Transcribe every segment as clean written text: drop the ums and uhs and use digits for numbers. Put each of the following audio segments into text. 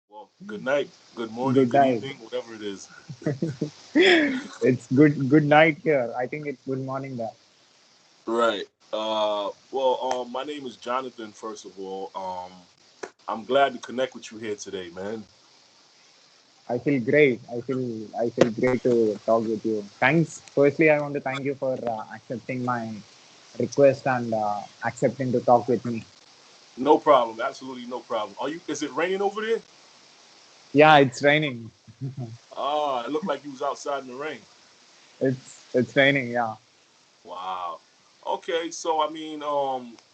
Well, good night, good morning, Good good night. evening, whatever it is. It's good night here. I think it's good morning there. Right. My name is Jonathan. First of all, I'm glad to connect with you here today, man. I feel great. I feel great to talk with you. Thanks. Firstly, I want to thank you for accepting my request and accepting to talk with me. No problem. Absolutely no problem. Are you? Is it raining over there? Yeah, it's raining. Ah, it looked like you was outside in the rain. It's raining. Yeah. Wow. Okay, so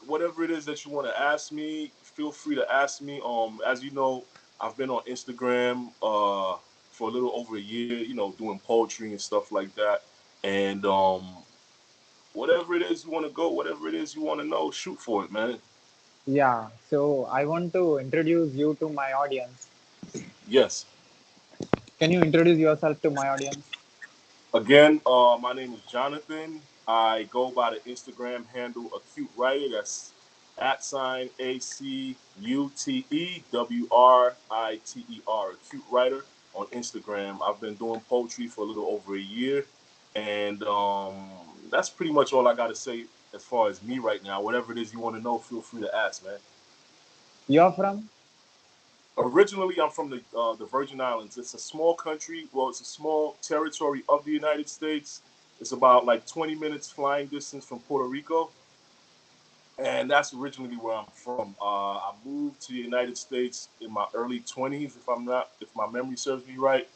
whatever it is that you want to ask me, feel free to ask me. As you know, I've been on Instagram for a little over a year, doing poetry and stuff like that. And whatever it is you want to go, whatever it is you want to know, shoot for it, man. Yeah. So I want to introduce you to my audience. Yes. Can you introduce yourself to my audience? Again, my name is Jonathan. I go by the Instagram handle Acute Writer. That's at sign ACUTEWRITER. Acute Writer on Instagram. I've been doing poetry for a little over a year, and that's pretty much all I got to say as far as me right now. Whatever it is you want to know, feel free to ask, man. You're from? Originally, I'm from the Virgin Islands. It's a small country. Well, it's a small territory of the United States. It's about like 20 minutes flying distance from Puerto Rico, and that's originally where I'm from. I moved to the United States in my early 20s, if my memory serves me right,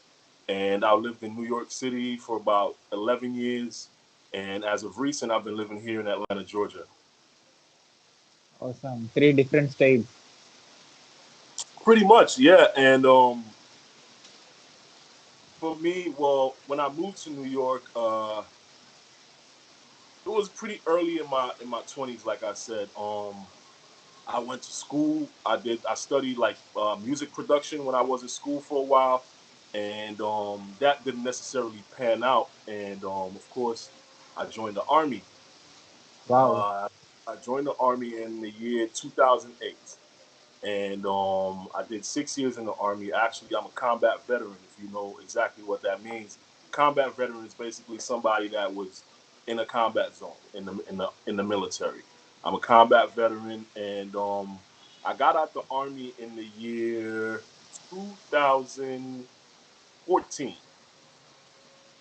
and I lived in New York City for about 11 years. And as of recent, I've been living here in Atlanta, Georgia. Awesome. Three different states. Pretty much, yeah. And for me, well, when I moved to New York, it was pretty early in my 20s. Like I said, I went to school. I studied like music production when I was in school for a while, and that didn't necessarily pan out. And of course, I joined the army. Wow. uh, I joined the army in the year 2008, and I did 6 years in the army. Actually, I'm a combat veteran, if you know exactly what that means. Combat veteran is basically somebody that was in a combat zone in the military. I'm a combat veteran, and I got out the army in the year 2014.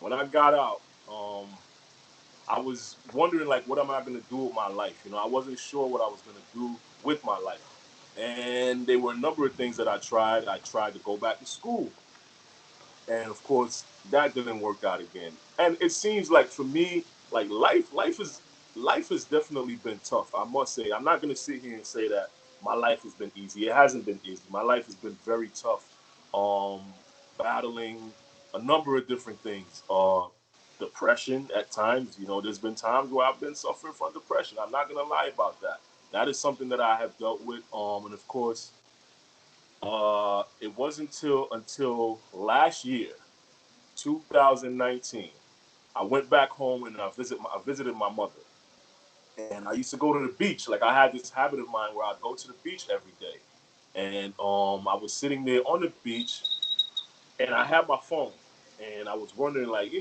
When I got out, I was wondering like, what am I going to do with my life? I wasn't sure what I was going to do with my life. And there were a number of things that I tried. I tried to go back to school, and of course, that didn't work out again. And it seems like for me, like life has definitely been tough. I must say, I'm not going to sit here and say that my life has been easy. It hasn't been easy. My life has been very tough. Battling a number of different things. Depression at times. There's been times where I've been suffering from depression. I'm not going to lie about that. That is something that I have dealt with. And of course, it wasn't until last year, 2019, I went back home and I visited my mother. And I used to go to the beach. Like I had this habit of mine where I'd go to the beach every day. And I was sitting there on the beach, and I had my phone, and I was wondering, like,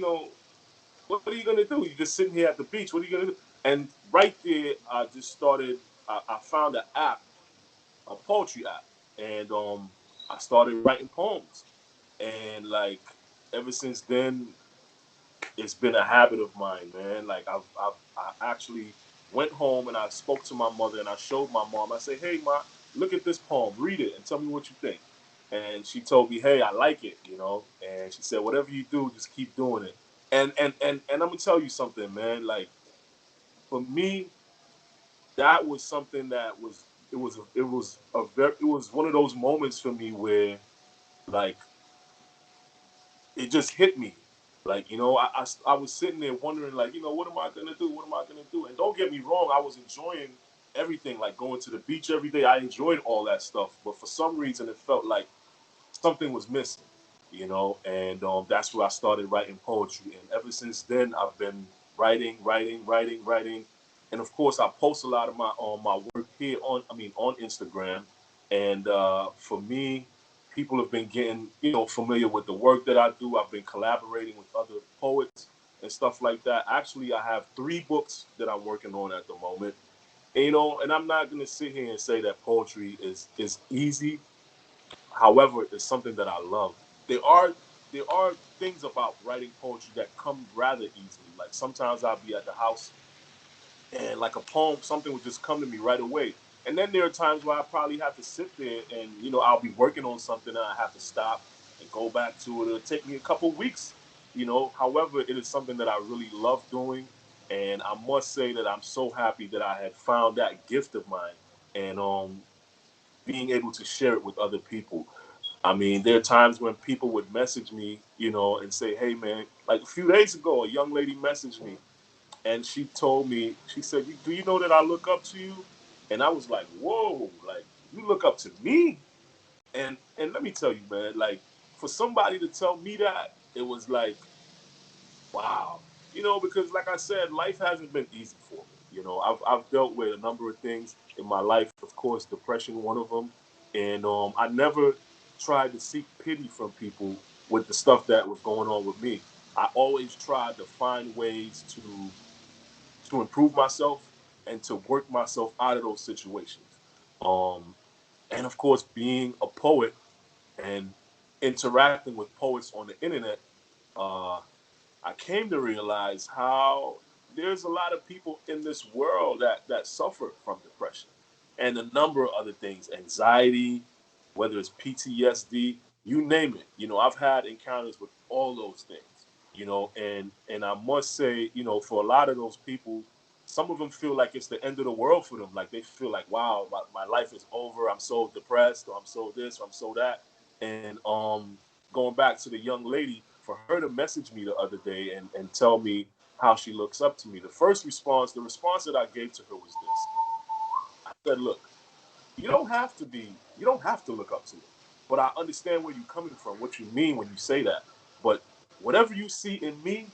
what are you gonna do? You're just sitting here at the beach. What are you gonna do? And right there, I just started. I found an app, a poetry app, and I started writing poems. And like ever since then, it's been a habit of mine, man. Like I actually went home and I spoke to my mother and I showed my mom. I said, "Hey, ma, look at this poem. Read it and tell me what you think." And she told me, "Hey, I like it." And she said, "Whatever you do, just keep doing it." And I'm gonna tell you something, man. Like for me, that was something that was it was one of those moments for me where like it just hit me. Like, I was sitting there wondering, like, what am I going to do? What am I going to do? And don't get me wrong, I was enjoying everything, like going to the beach every day. I enjoyed all that stuff. But for some reason, it felt like something was missing. And that's where I started writing poetry. And ever since then, I've been writing, writing, writing, writing. And of course, I post a lot of my work here on Instagram. And for me, people have been getting, familiar with the work that I do. I've been collaborating with other poets and stuff like that. Actually, I have 3 books that I'm working on at the moment. And I'm not gonna sit here and say that poetry is easy. However, it's something that I love. There are things about writing poetry that come rather easily. Like sometimes I'll be at the house and like a poem, something would just come to me right away. And then there are times where I probably have to sit there and I'll be working on something and I have to stop and go back to it. It'll take me a couple weeks. However, it is something that I really love doing, and I must say that I'm so happy that I had found that gift of mine and being able to share it with other people. I mean, there are times when people would message me, and say, "Hey, man," like a few days ago, a young lady messaged me and she told me, she said, "Do you know that I look up to you?" And I was like, "Whoa, like you look up to me?" And let me tell you, man, like for somebody to tell me that, it was like, wow, because like I said, life hasn't been easy for me. I've dealt with a number of things in my life. Of course, depression, one of them, and I never tried to seek pity from people with the stuff that was going on with me. I always tried to find ways to improve myself and to work myself out of those situations. Um, and of course, being a poet and interacting with poets on the internet, uh, I came to realize how there's a lot of people in this world that suffer from depression and a number of other things, anxiety, whether it's PTSD, you name it. I've had encounters with all those things. And I must say, for a lot of those people, some of them feel like it's the end of the world for them. Like they feel like, wow, my life is over. I'm so depressed, or I'm so this, or I'm so that. And going back to the young lady, for her to message me the other day and tell me how she looks up to me, the response that I gave to her was this. I said, look, you don't have to look up to me, but I understand where you're coming from, what you mean when you say that. But whatever you see in me,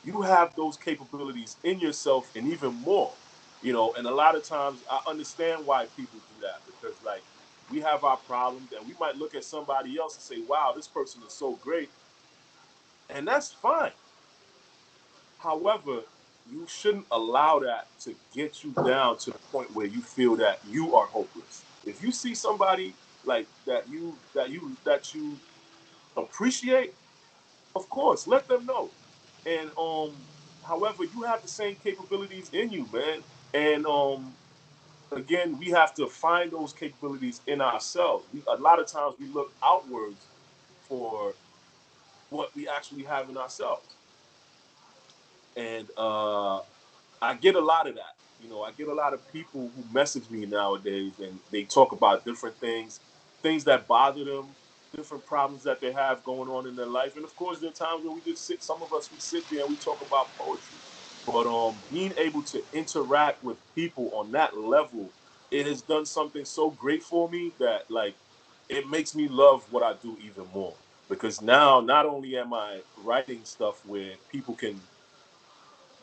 you have those capabilities in yourself and even more. And a lot of times I understand why people do that, because like we have our problems and we might look at somebody else and say, wow, this person is so great, and that's fine. However, you shouldn't allow that to get you down to the point where you feel that you are hopeless. If you see somebody like that you appreciate, of course, let them know. And however, you have the same capabilities in you, man. And again, we have to find those capabilities in ourselves. A lot of times we look outwards for what we actually have in ourselves. And I get a lot of that. I get a lot of people who message me nowadays and they talk about different things that bother them, different problems that they have going on in their life. And of course, there are times where we just sit, some of us, we sit there and we talk about poetry. But being able to interact with people on that level, it has done something so great for me that, like, it makes me love what I do even more. Because now, not only am I writing stuff where people can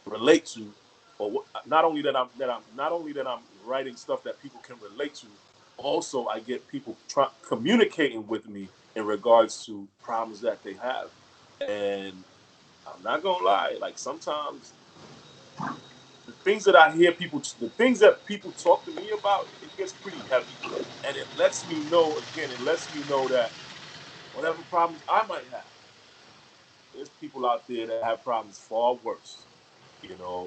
relate to, or not only that I'm writing stuff that people can relate to, also I get people communicating with me in regards to problems that they have. And I'm not gonna lie, like sometimes the things that people talk to me about, it gets pretty heavy, and it lets me know, again, it lets me know that whatever problems I might have, there's people out there that have problems far worse.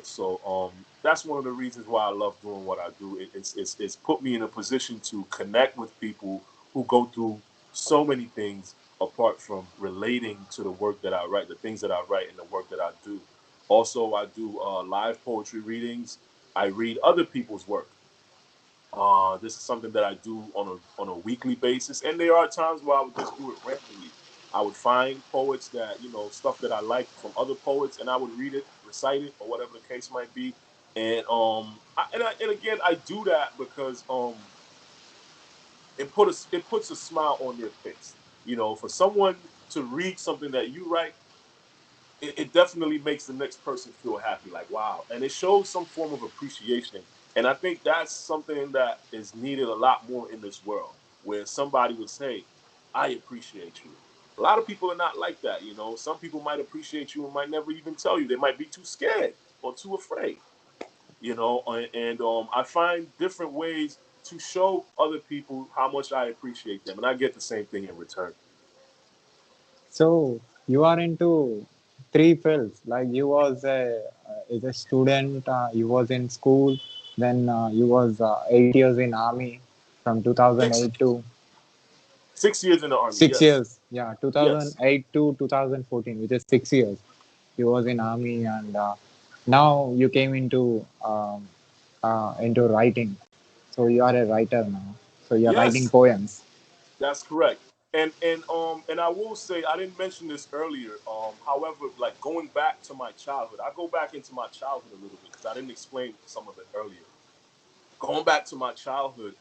So that's one of the reasons why I love doing what I do. It's put me in a position to connect with people who go through so many things apart from relating to the work that I write, the things that I write, and the work that I do. Also, I do live poetry readings. I read other people's work. This is something that I do on a weekly basis, and there are times where I would just do it randomly. I would find poets that, stuff that I like from other poets, and I would read it, recite it, or whatever the case might be. And and again, I do that because it puts a smile on their face. For someone to read something that you write, it definitely makes the next person feel happy, like wow, and it shows some form of appreciation. And I think that's something that is needed a lot more in this world, where somebody would say, I appreciate you. A lot of people are not like that, you know. Some people might appreciate you and might never even tell you. They might be too scared or too afraid, you know. And I find different ways to show other people how much I appreciate them, and I get the same thing in return. So you are into three fields. Like you was a student, you was in school, then you was 8 years in army from Six 2008 to 6 years in the army, six yes, years. Yeah, yes, 2008 to 2014, which is 6 years. You was in army, and now you came into writing. So you are a writer now. So you are writing yes. poems. That's correct. And I will say I didn't mention this earlier. However, like going back to my childhood, I go back into my childhood a little bit because I didn't explain some of it earlier. Going back to my childhood,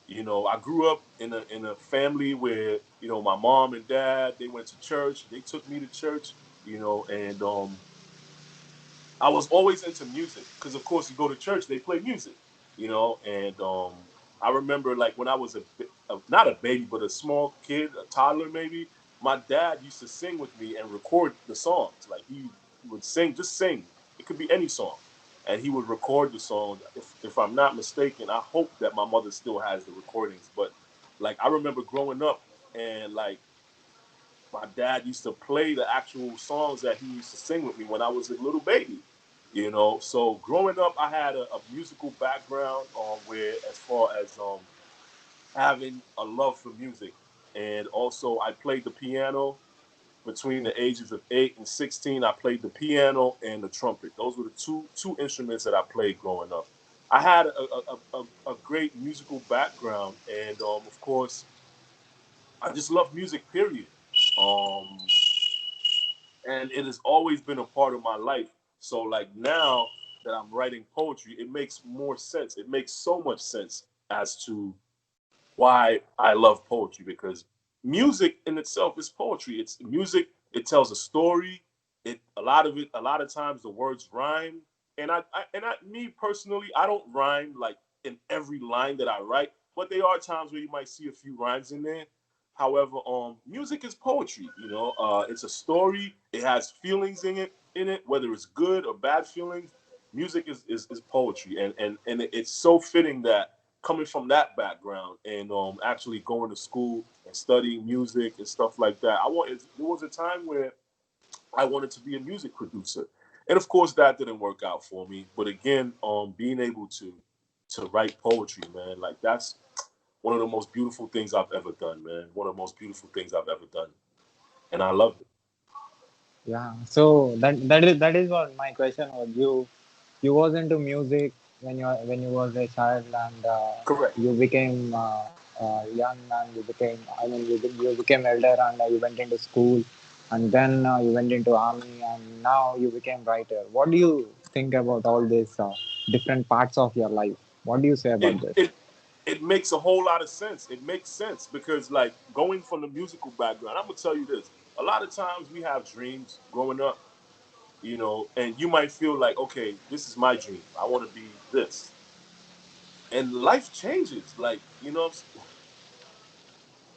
you know, I grew up in a family where, you know, my mom and dad, they went to church. They took me to church, you know, and I was always into music because, of course, you go to church, they play music, you know. And I remember, like, when I was not a baby, but a small kid, a toddler maybe, my dad used to sing with me and record the songs. Like, he would sing, just sing. It could be any song. And he would record the songs. If I'm not mistaken, I hope that my mother still has the recordings. But, like, I remember growing up and, like, my dad used to play the actual songs that he used to sing with me when I was a little baby. You know, so growing up, I had a musical background where, as far as having a love for music, and also I played the piano between the ages of 8 and 16. I played the piano and the trumpet. Those were the two instruments that I played growing up. I had a great musical background, and of course, I just love music. Period. Um, and it has always been a part of my life. So like now that I'm writing poetry, it makes more sense. It makes so much sense as to why I love poetry, because music in itself is poetry. It's music. It tells a story. A lot of times the words rhyme. Me personally, I don't rhyme like in every line that I write, but there are times where you might see a few rhymes in there. However, music is poetry. You know, it's a story. It has feelings in it, whether it's good or bad feelings. Music is poetry, and it's so fitting that coming from that background and actually going to school and studying music and stuff like that. There was a time where I wanted to be a music producer, and of course that didn't work out for me. But again, being able to write poetry, man, like that's one of the most beautiful things I've ever done, man. One of the most beautiful things I've ever done, and I love it. Yeah, so that is what my question was. You was into music when you was a child, and Correct. you became young, and you became elder, and you went into school, and then you went into army, and now you became writer. What do you think about all these different parts of your life? What do you say It about this? it it makes a whole lot of sense. It makes sense because, like, going from the musical background, I'm gonna tell you this: a lot of times we have dreams growing up, you know, and you might feel like, okay, this is my dream. I want to be this, and life changes. Like, you know,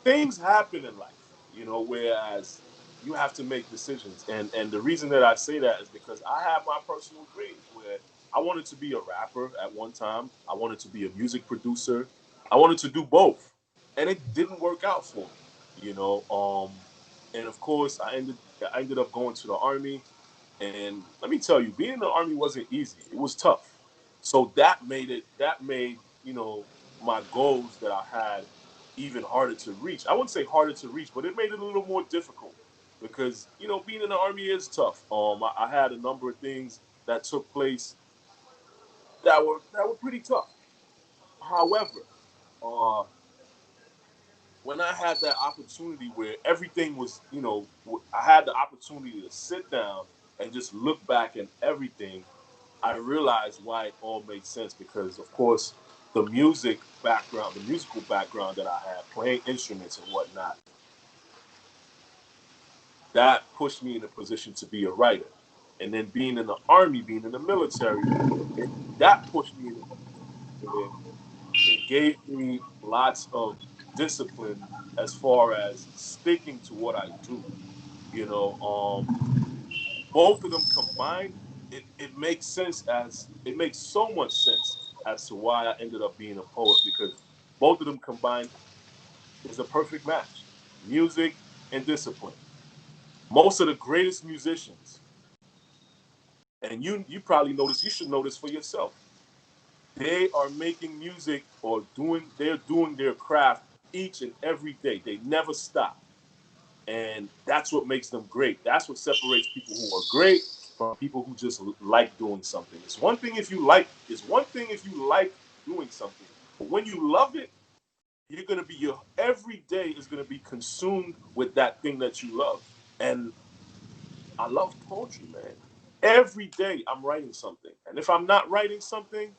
things happen in life, you know, whereas you have to make decisions. And the reason that I say that is because I have my personal dreams where I wanted to be a rapper at one time. I wanted to be a music producer. I wanted to do both. And it didn't work out for me, you know. And of course I ended up going to the army, and let me tell you, being in the army wasn't easy. It was tough. So that made, you know, my goals that I had even harder to reach. I wouldn't say harder to reach, but it made it a little more difficult because, you know, being in the army is tough. I had a number of things that took place that were pretty tough. However, uh, when I had that opportunity where everything was, you know, I had the opportunity to sit down and just look back at everything, I realized why it all made sense because, of course, the musical background that I had, playing instruments and whatnot, that pushed me in a position to be a writer. And then being in the army, being in the military, that pushed me in a position where it gave me lots of discipline as far as sticking to what I do. You know, both of them combined, it makes sense as it makes so much sense as to why I ended up being a poet because both of them combined is a perfect match. Music and discipline. Most of the greatest musicians, and you probably notice, you should notice for yourself. They are making music or they're doing their craft each and every day. They never stop. And that's what makes them great. That's what separates people who are great from people who just like doing something. It's one thing if you like doing something. But when you love it, you're gonna be your every day is gonna be consumed with that thing that you love. And I love poetry, man. Every day I'm writing something. And if I'm not writing something,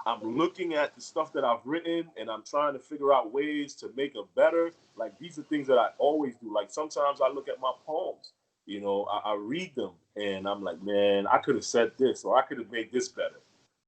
I'm looking at the stuff that I've written and I'm trying to figure out ways to make it better. Like these are things that I always do. Like sometimes I look at my poems, I read them and I'm like, man, I could have said this or I could have made this better.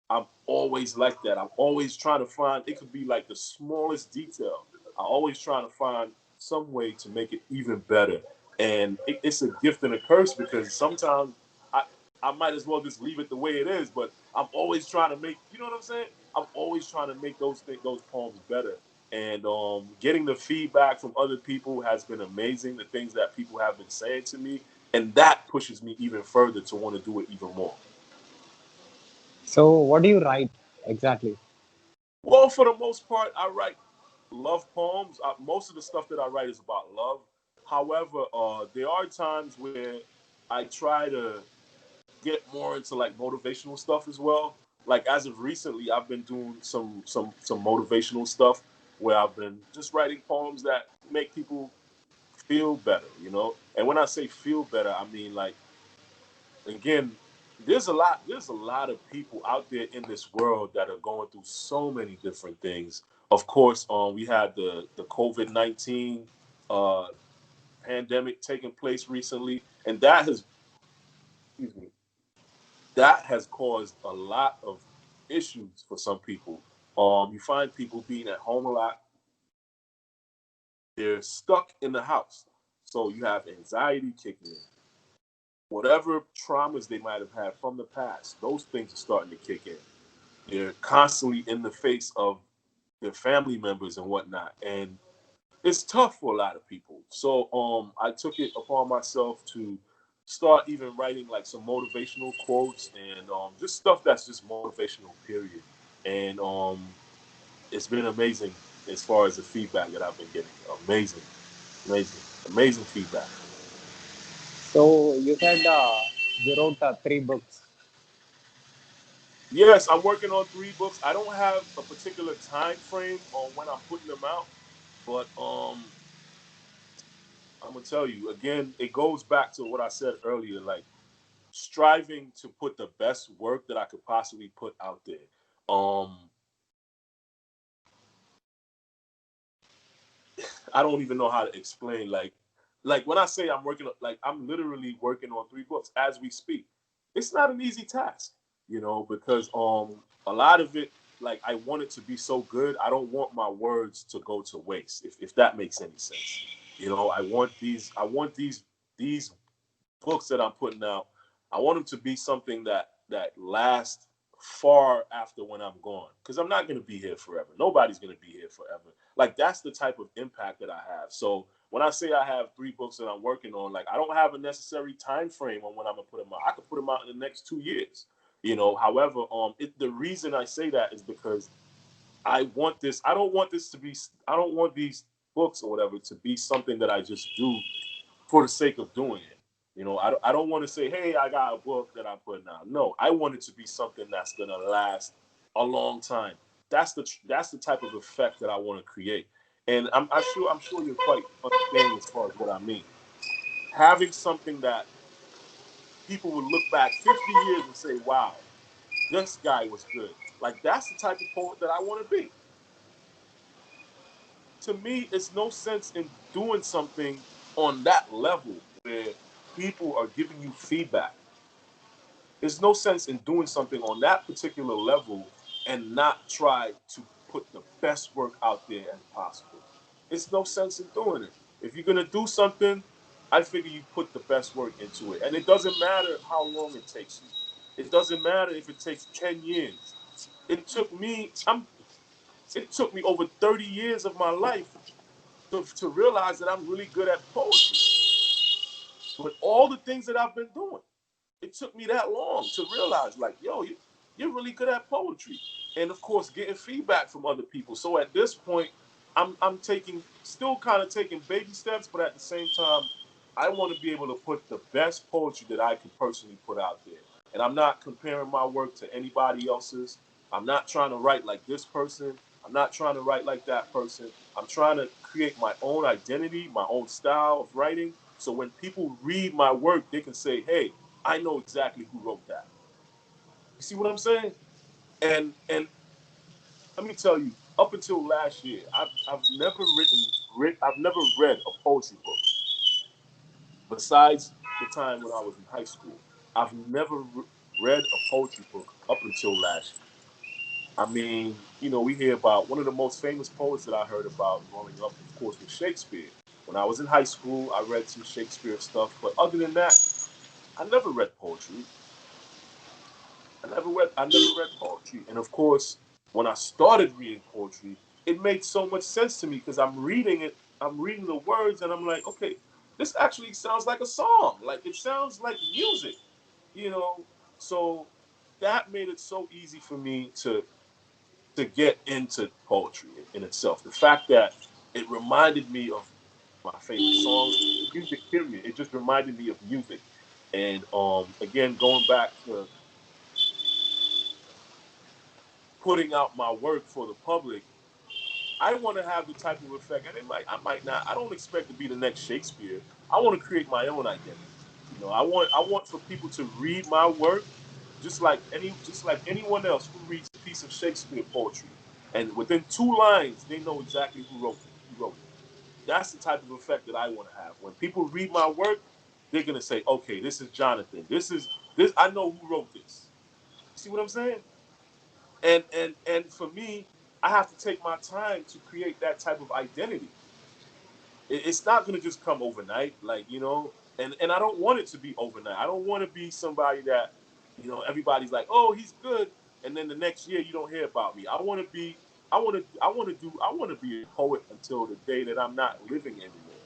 I'm always like that. I'm always trying to find, it could be like the smallest detail. I'm always trying to find some way to make it even better. And it's a gift and a curse because sometimes I, I might as well just leave it the way it is, but I'm always trying to make, you know what I'm saying? I'm always trying to make those poems better. And getting the feedback from other people has been amazing. The things that people have been saying to me, and that pushes me even further to want to do it even more. So, what do you write exactly? Well, for the most part, I write love poems. Most of the stuff that I write is about love. However, there are times where I try to get more into like motivational stuff as well. Like as of recently, I've been doing some motivational stuff where I've been just writing poems that make people feel better, you know. And when I say feel better, I mean like again, there's a lot of people out there in this world that are going through so many different things. Of course, we had the COVID-19 uh, pandemic taking place recently, and excuse me, that has caused a lot of issues for some people. You find people being at home a lot, they're stuck in the house, so you have anxiety kicking in. Whatever traumas they might have had from the past, those things are starting to kick in. They're constantly in the face of their family members and whatnot, and it's tough for a lot of people. So I took it upon myself to start even writing like some motivational quotes and just stuff that's just motivational. Period. And it's been amazing as far as the feedback that I've been getting. Amazing, amazing, amazing feedback. So, you said you wrote three books. Yes, I'm working on 3 books. I don't have a particular time frame on when I'm putting them out, but I'm gonna tell you again. It goes back to what I said earlier, like striving to put the best work that I could possibly put out there. Um, I don't even know how to explain. Like when I say I'm working, like I'm literally working on 3 books as we speak. It's not an easy task, because a lot of it, like I want it to be so good. I don't want my words to go to waste. If that makes any sense, I want these books that I'm putting out, I want them to be something that lasts far after when I'm gone. Because I'm not going to be here forever. Nobody's going to be here forever. Like that's the type of impact that I have. So when I say I have 3 books that I'm working on, like I don't have a necessary time frame on when I'm gonna put them out. I could put them out in the next 2 years. However, the reason I say that is because I want this. I don't want this to be. I don't want these books or whatever to be something that I just do for the sake of doing it. I don't want to say, hey, I got a book that I'm putting out. No, I want it to be something that's gonna last a long time. That's the type of effect that I want to create. And I'm sure you're quite understanding as far as what I mean. Having something that people would look back 50 years and say, wow, this guy was good. Like that's the type of poet that I want to be. To me, it's no sense in doing something on that level where people are giving you feedback. There's no sense in doing something on that particular level and not try to put the best work out there as possible. it's no sense in doing it. If you're gonna do something, I figure you put the best work into it, and it doesn't matter how long it takes you. It doesn't matter if it takes 10 years. It took me. It took me over 30 years of my life to realize that I'm really good at poetry. With all the things that I've been doing, it took me that long to realize, like, yo, you're really good at poetry. And of course, getting feedback from other people. So at this point, I'm taking, still kind of taking baby steps, but at the same time, I want to be able to put the best poetry that I could personally put out there. And I'm not comparing my work to anybody else's. I'm not trying to write like this person. I'm not trying to write like that person. I'm trying to create my own identity, my own style of writing. So when people read my work, they can say, hey, I know exactly who wrote that. You see what I'm saying? And let me tell you, up until last year, I've never I've never read a poetry book besides the time when I was in high school. I've never read a poetry book up until last year. I mean, we hear about one of the most famous poets that I heard about growing up, of course, was Shakespeare. When I was in high school, I read some Shakespeare stuff, but other than that, I never read poetry. I never read poetry. And of course, when I started reading poetry, it made so much sense to me because I'm reading it, I'm reading the words, and I'm like, okay, this actually sounds like a song. Like it sounds like music, you know. So that made it so easy for me to get into poetry in itself. The fact that it reminded me of my favorite songs, music period. It just reminded me of music. And again, going back to putting out my work for the public, I want to have the type of effect, and I might not. I don't expect to be the next Shakespeare. I want to create my own identity. I want for people to read my work, just like anyone else who reads a piece of Shakespeare poetry, and within 2 lines, they know exactly who wrote it. That's the type of effect that I want to have. When people read my work, they're gonna say, "Okay, this is Jonathan. This. I know who wrote this." You see what I'm saying? And for me, I have to take my time to create that type of identity. It's not going to just come overnight, like and I don't want it to be overnight. I don't want to be somebody that everybody's like, oh, he's good, and then the next year you don't hear about me. I want to be a poet until the day that I'm not living anymore,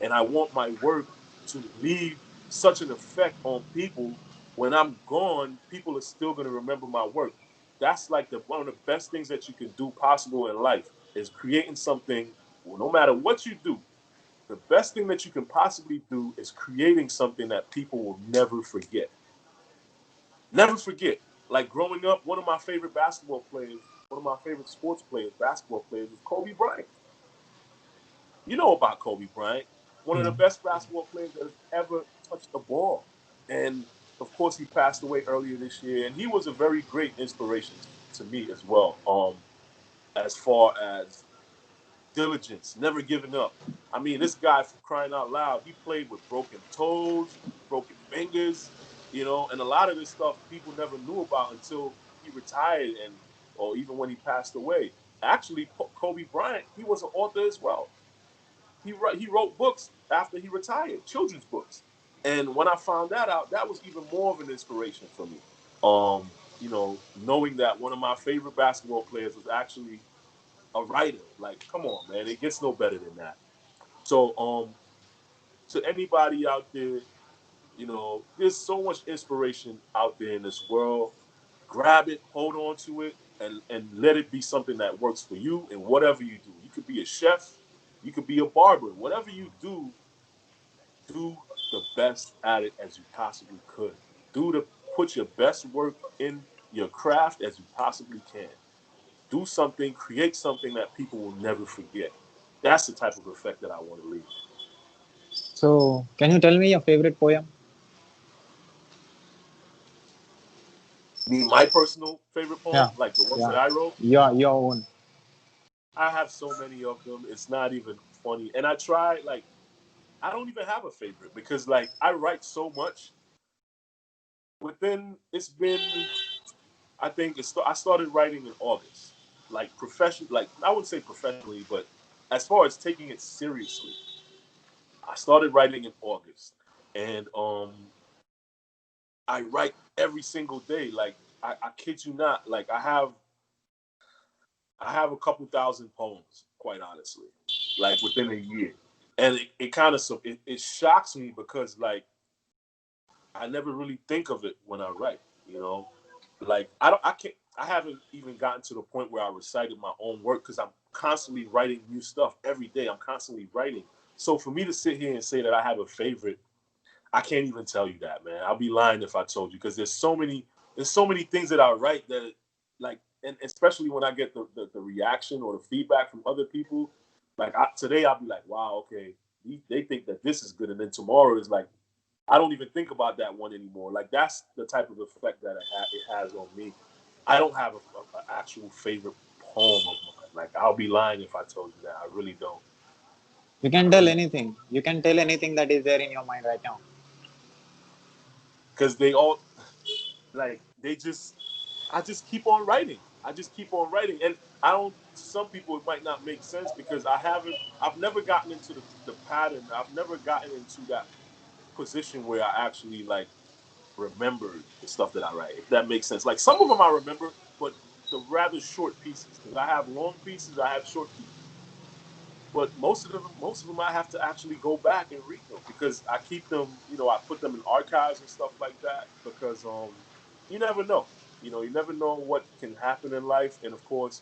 and I want my work to leave such an effect on people. When I'm gone, people are still going to remember my work. That's like the one of the best things that you can do possible in life is creating something. Well, no matter what you do, the best thing that you can possibly do is creating something that people will never forget. Never forget. Like growing up, one of my favorite basketball players, one of my favorite sports players, basketball players, was Kobe Bryant. You know about Kobe Bryant, one of the Yeah. best basketball players that has ever touched a ball. And of course, he passed away earlier this year, and he was a very great inspiration to me as well. As far as diligence, never giving up. I mean, this guy, for crying out loud, he played with broken toes, broken fingers, and a lot of this stuff people never knew about until he retired and or even when he passed away. Actually, Kobe Bryant, he was an author as well. He wrote books after he retired, children's books. And when I found that out, that was even more of an inspiration for me. Knowing that one of my favorite basketball players was actually a writer. Like, come on, man, it gets no better than that. So, to anybody out there, there's so much inspiration out there in this world. Grab it, hold on to it, and let it be something that works for you and whatever you do. You could be a chef, you could be a barber. Whatever you do the best at it as you possibly could. Put your best work in your craft as you possibly can. Do something, create something that people will never forget. That's the type of effect that I want to leave. So, can you tell me your favorite poem? You mean my personal favorite Yeah, poem, like the ones yeah, that I wrote? your own. I have so many of them. It's not even funny. And I try, like, I don't even have a favorite because, like, I write so much. It's been, I think I started writing in August, like I wouldn't say professionally, but as far as taking it seriously, I started writing in August, and I write every single day. Like I kid you not. Like I have a couple thousand poems, quite honestly, like within a year, and it kind of so it shocks me because like I never really think of it when I write. You know, like I can't I haven't even gotten to the point where I recited my own work because I'm constantly writing new stuff every day. I'm constantly writing. So for me to sit here and say that I have a favorite, I can't even tell you that, man. I'll be lying if I told you because there's so many things that I write that like, and especially when I get the reaction or the feedback from other people. Like today, I'll be like, wow, okay, they think that this is good, and then tomorrow is like, I don't even think about that one anymore. Like that's the type of effect that it has on me. I don't have a actual favorite poem of mine. Like I'll be lying if I told you that. I really don't. You I can tell really anything. You can tell anything that is there in your mind right now. because they all like they just I just keep on writing. I just keep on writing. And I don't to some people it might not make sense because I've never gotten into the pattern. I've never gotten into that position where I actually like remember the stuff that I write. If that makes sense. Like some of them I remember, but the rather short pieces. Because I have long pieces, I have short pieces. But most of them I have to actually go back and read them because I keep them, I put them in archives and stuff like that because you never know. You never know what can happen in life. And of course,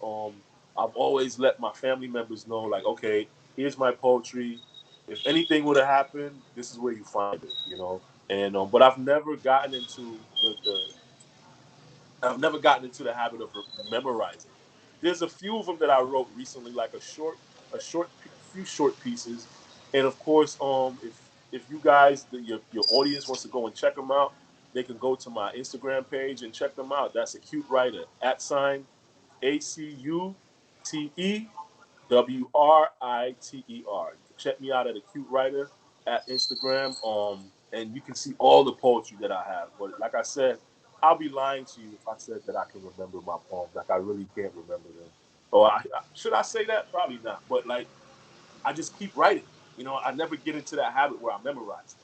I've always let my family members know, like, okay, here's my poetry. If anything would have happened, this is where you find it. And but I've never gotten into the habit of memorizing them. There's a few of them that I wrote recently, like few short pieces, and of course, if you guys, your audience wants to go and check them out, they can go to my Instagram page and check them out. That's a cute writer @ACUTEWRITER. You can check me out at a cute writer at Instagram. And you can see all the poetry that I have. But like I said, I'll be lying to you if I said that I can remember my poems. Like I really can't remember them. Or should I say that? Probably not. But like I just keep writing. I never get into that habit where I memorize them.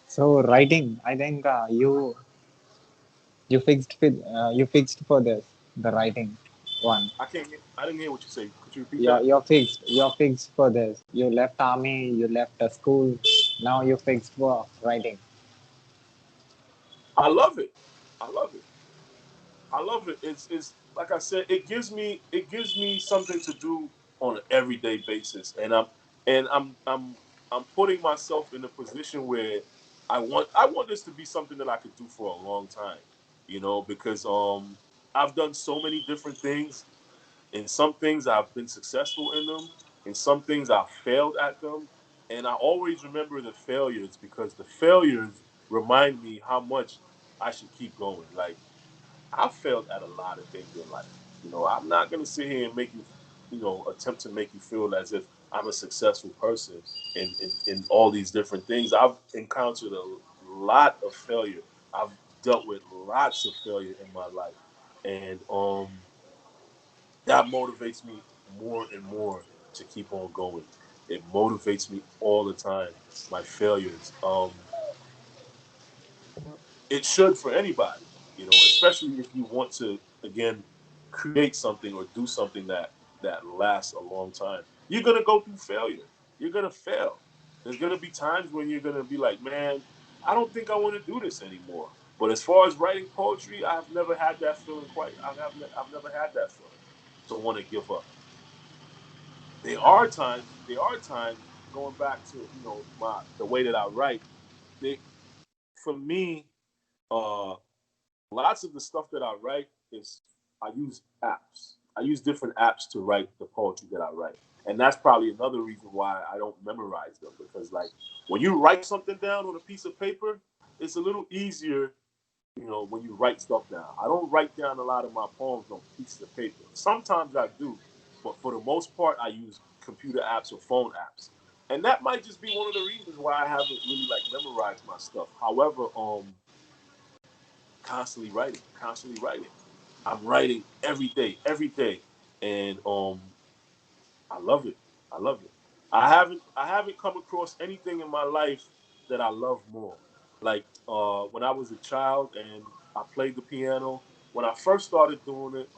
So writing, I think you fixed for this the writing one. I didn't hear what you say. Could you repeat You're that? you're fixed. You're fixed for this. You left army. You left the school. Now you fixed for writing. I love it. I love it. I love it. It's like I said, it gives me something to do on an everyday basis, and I'm putting myself in a position where I want this to be something that I could do for a long time, because I've done so many different things, and some things I've been successful in them, and some things I've failed at them, and I always remember the failures because the failures remind me how much I should keep going. Like I've failed at a lot of things in life. I'm not going to sit here and make you, attempt to make you feel as if I'm a successful person in all these different things. I've encountered a lot of failure. I've dealt with lots of failure in my life. And that motivates me more and more to keep on going. It motivates me all the time. My failures. It should for anybody, especially if you want to again create something or do something that lasts a long time. You're gonna go through failure. You're gonna fail. There's gonna be times when you're gonna be like, man, I don't think I want to do this anymore. But as far as writing poetry, I've never had that feeling. I've never had that feeling to want to give up. There are times going back to my the way that I write. They For me, uh lots of the stuff that I write is I use apps. I use different apps to write the poetry that I write. And that's probably another reason why I don't memorize them because like when you write something down on a piece of paper, it's a little easier, when you write stuff down. I don't write down a lot of my poems on pieces of paper. Sometimes I do, but for the most part I use computer apps or phone apps. And that might just be one of the reasons why I haven't really like memorized my stuff. However, constantly writing, constantly writing. I'm writing every day, and I love it. I love it. I haven't come across anything in my life that I love more. Like when I was a child and I played the piano. When I first started doing it,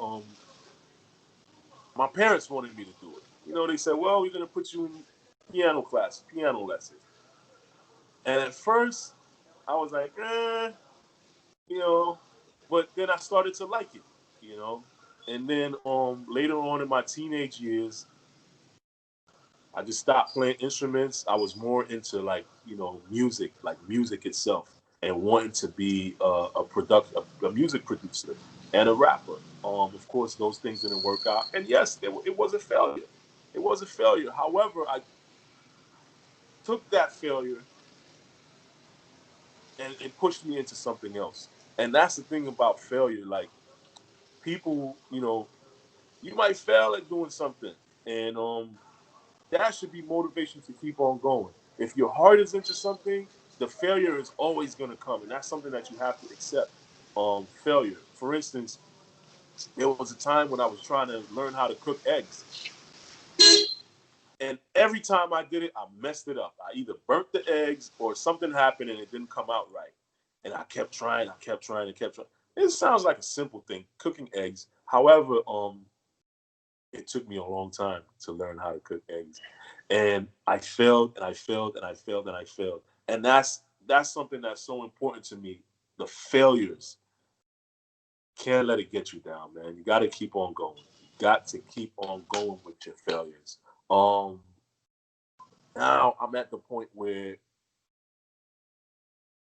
my parents wanted me to do it. You know, they said, "Well, we're gonna put you in piano class, piano lessons." And at first, I was like, you know, but then I started to like it, you know. And then later on in my teenage years, I just stopped playing instruments. I was more into like music, like music itself, and wanting to be a music producer and a rapper. Of course, those things didn't work out, and yes, it was a failure. It was a failure. However, I took that failure and it pushed me into something else. And that's the thing about failure. Like people, you might fail at doing something, and that should be motivation to keep on going. If your heart is into something, the failure is always going to come, and that's something that you have to accept. Failure. For instance, there was a time when I was trying to learn how to cook eggs, and every time I did it, I messed it up. I either burnt the eggs or something happened and it didn't come out right. And I kept trying, and kept trying. It sounds like a simple thing, cooking eggs. However, it took me a long time to learn how to cook eggs. And I failed and I failed and I failed and I failed. And that's something that's so important to me. The failures. Can't let it get you down, man. You gotta keep on going. You got to keep on going with your failures. Um Now I'm at the point where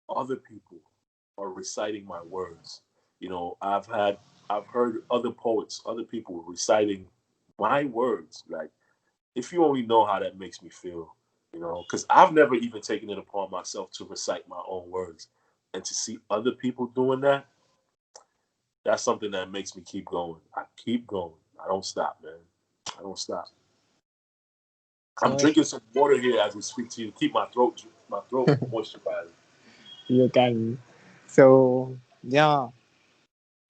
other people are reciting my words. I've heard other poets, other people reciting my words. Like, if you only know how that makes me feel, because I've never even taken it upon myself to recite my own words. And to see other people doing that, that's something that makes me keep going. I keep going. I don't stop, man. I don't stop. I'm So drinking some water here as we speak to you. Keep my throat moisturized. you can. So yeah.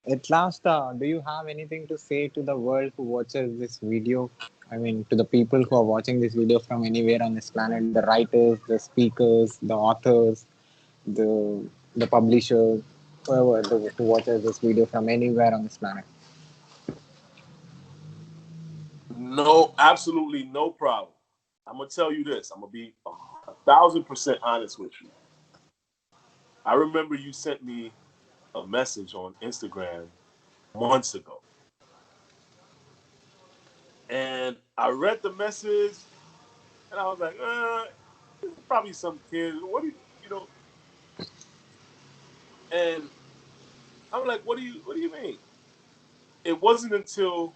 At last, do you have anything to say to the world who watches this video? I mean, to the people who are watching this video from anywhere on this planet, the writers, the speakers, the authors, the the publishers, whoever who watches this video from anywhere on this planet. No, absolutely no problem. I'm gonna tell you this. I'm gonna be 1,000% honest with you. I remember you sent me a message on Instagram months ago, and I read the message, and I was like, this is probably some kid. What do you know? And I'm like, what do you mean? It wasn't until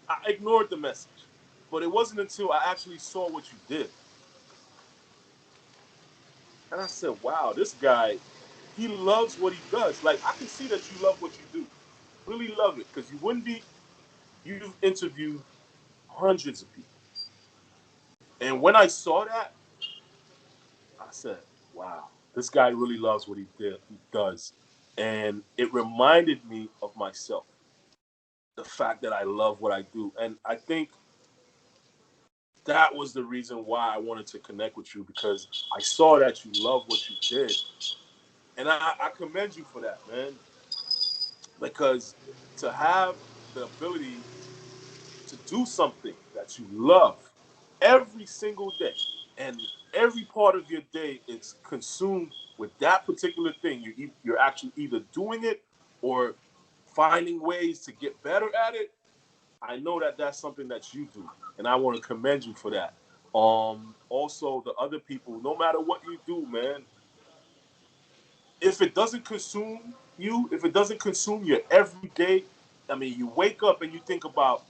I ignored the message, but it wasn't until I actually saw what you did, and I said, wow, this guy, he loves what he does. Like, I can see that you love what you do. Really love it, because you wouldn't be. You've interviewed hundreds of people, and when I saw that, I said, "Wow, this guy really loves what he does," and it reminded me of myself. The fact that I love what I do, and I think that was the reason why I wanted to connect with you, because I saw that you love what you did, and I commend you for that, man. Because to have the ability to do something that you love every single day, and every part of your day is consumed with that particular thing. You're actually either doing it or finding ways to get better at it. I know that that's something that you do, and I want to commend you for that. Also, the other people, no matter what you do, man, if it doesn't consume you, if it doesn't consume your everyday, I mean, you wake up and you think about,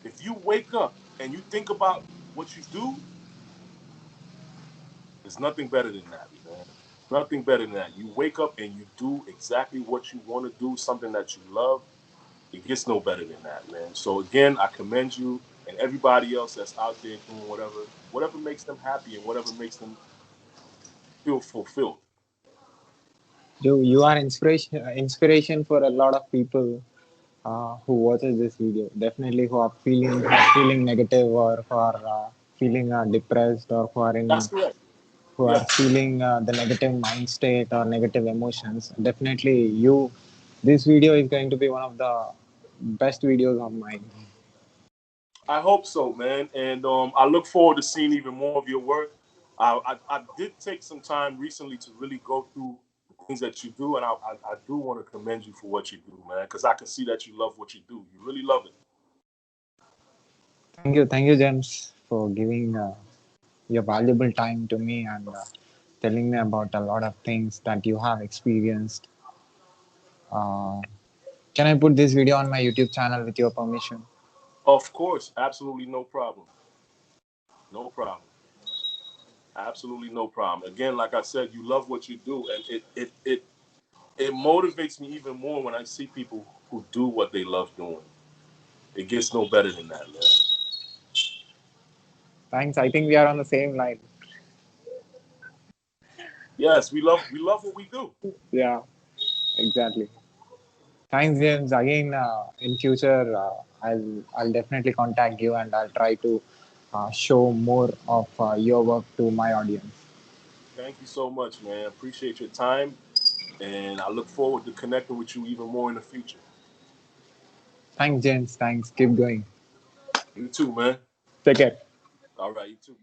if you wake up and you think about what you do, there's nothing better than that, man. Nothing better than that. You wake up and you do exactly what you want to do, something that you love. It gets no better than that, man. So again, I commend you and everybody else that's out there doing whatever makes them happy and whatever makes them feel fulfilled. You are inspiration for a lot of people. who watches this video, definitely who are feeling negative, or who are feeling depressed, or That's correct. who are Yes. feeling the negative mind state or negative emotions. Definitely, this video is going to be one of the best videos of mine. I hope so, man. And I look forward to seeing even more of your work. I did take some time recently to really go through the things that you do, and I do want to commend you for what you do, man, because I can see that you love what you do. You really love it. Thank you, James, for giving your valuable time to me and telling me about a lot of things that you have experienced. Uh, can I put this video on my YouTube channel with your permission? Of course, absolutely no problem. No problem. Absolutely no problem. Again, like I said, you love what you do, and it motivates me even more when I see people who do what they love doing. It gets no better than that, man. Thanks. I think we are on the same line. Yes, we love what we do. Yeah, exactly. Thanks, James. Again, in future, I'll definitely contact you and I'll try to show more of your work to my audience. Thank you so much, man. Appreciate your time, and I look forward to connecting with you even more in the future. Thanks, James. Thanks. Keep going. You too, man. Take care. All right, you too.